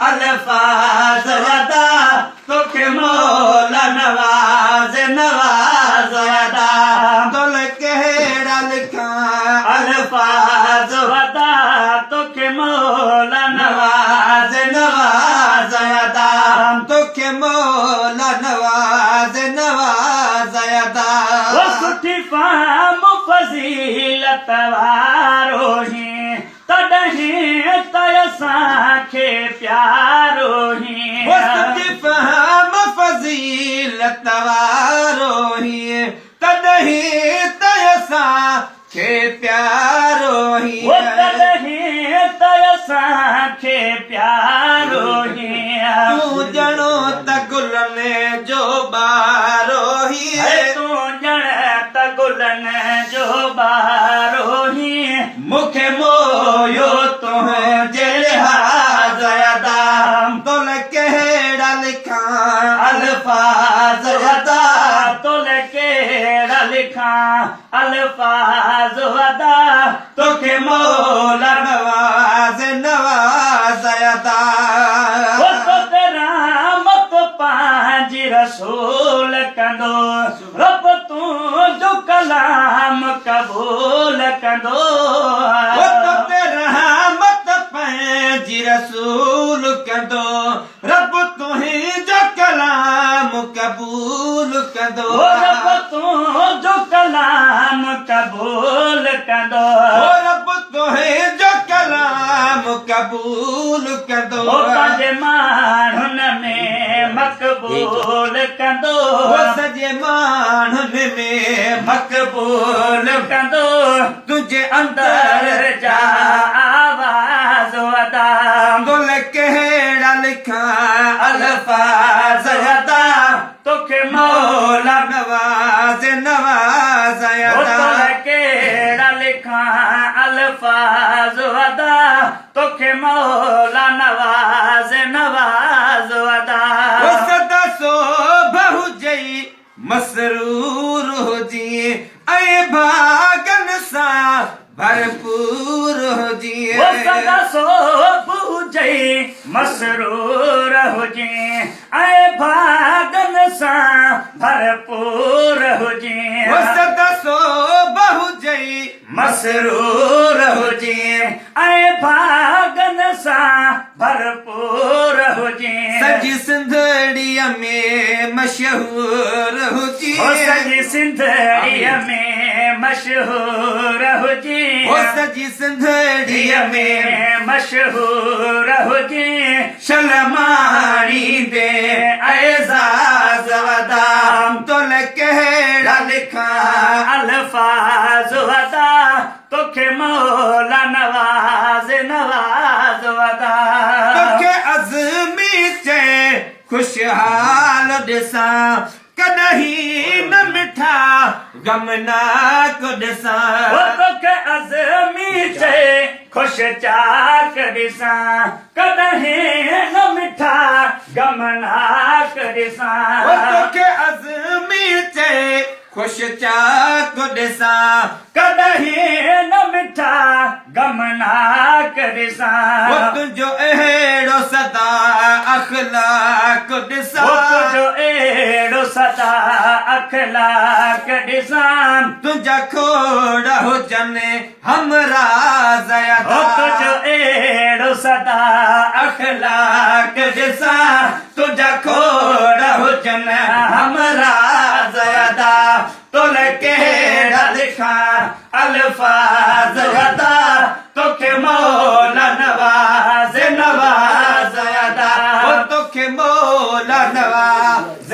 अल्फाज़ वदा तोखे मौला नवाज़ नवाज़ वदा तोल कहिड़ा लिखां अल्फाज़ वदा तोखे मौला नवाज़ नवाज़ वदा तोखे मौला नवाज़ नवाज़ वदा वो सुठी फ़ाम फ़ज़ीलत वारो ही तॾहिं त असांखे प्यारो ही फ़हम फ़ज़ीलत वारो ही तॾहिं त असांखे प्यारो ही तॾहिं त असांखे प्यारो ही तूं ॼणो त गुलनि जो ॿारो ही तूं ॼण त गुलनि जो ॿारो ही मूंखे मोयो तुंहिंजे लिहाज़ अदा तोल कहिड़ा लिखां अल्फाज़ अदा तोल कहिड़ा लिखां अल्फाज़ अदा तोखे मौला नवाज़ नवाज़ अदा रहमत पंहिंजी रसूल कंदो रब तुंहिंजो कलाम क़बूल कंदो रहमत पंहिंजी रसूल कंदो रब तुंहिंजो कलाम क़बूल कंदो रब तुंहिंजो कलाम क़बूल कंदो रब तुंहिंजो कलाम क़बूल कंदो पंहिंजे माण्हुनि में मक़बूल कंदो सॼे माण्हुनि में मक़बूल कंदो तुंहिंजे अंदर जा आवाज़ वदा तोल कहिड़ा लिखां अल्फाज़ वदा तोखे मौला नवाज़ नवाज़ तोल कहिड़ा लिखां अल्फाज़ वदा तोखे मौला नवाज़ नवाज़ वदा सदा सोभ हुजे मसरूर हुजे ऐं भागनि सां भरपूर हुजे सदा सोभ हुजे मसरूर हुजे ऐं भागनि सां भरपूर हुजे सदा सोभ हुजे मसरूर हुजे ऐं भागनि सां भरपूर हुजे सॼी सिंधड़ीअ में मशहूर हुजे सॼी सिंधड़ीअ में मशहूर हुजे सॼी सिंधड़ीअ में मशहूर हुजे शलमाणी दे एज़ाज़ वदा तोल कहिड़ा लिखां अल्फाज़ वदा तोखे मौला नवाज़ नवाज़ वदा तोखे अज़मी चए खुशहाल ॾिसां कॾहिं न मिठा गमनाक ॾिसां तोखे अज़मी चए खुश चाक ॾिसां कॾहिं न मिठा गमनाक ॾिसां तोखे अज़मी चए खुश चाक ॾिसां कॾहिं न मिठा गमनाक ॾिसां तुंहिंजो अहिड़ो सदा अख़लाक ॾिसां तुंहिंजो अहिड़ो सदा अख़लाक ॾिसां तुंहिंजा खोड़ हुजनि हमराज़ तुंहिंजो अहिड़ो सदा अख़लाक ॾिसां तुंहिंजा खोड़ हुजनि हमराज़ अदा तोल कहिड़ा लिखां अल्फाज़ वदा तोखे मौला नवाज़ नवाज़ अदा तोखे मौला नवाज़